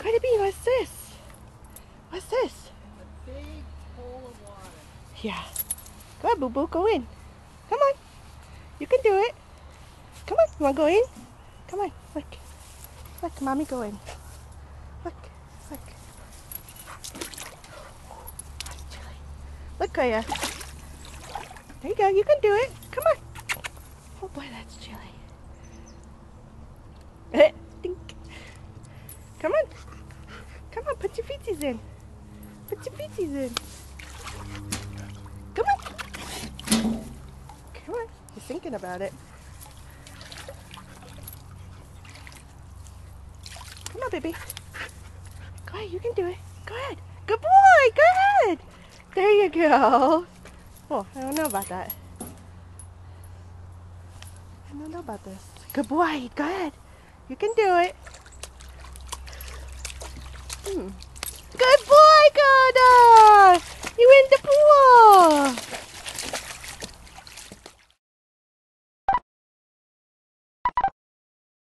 Cardi B, what's this? What's this? A big bowl of water. Yeah. Go on, Boo Boo, go in. Come on. You can do it. Come on, you want to go in? Come on, look. Look, Mommy, go in. Look, look. That's chilly. Look, Kaya. There you go, you can do it. Come on. Oh boy, that's chilly. Dink. Come on. Come on, put your feeties in. Put your feeties in. Come on. Come on. You're thinking about it. Come on, baby. Go ahead, you can do it. Go ahead. Good boy, go ahead. There you go. Oh, I don't know about that. I don't know about this. Good boy, go ahead. You can do it.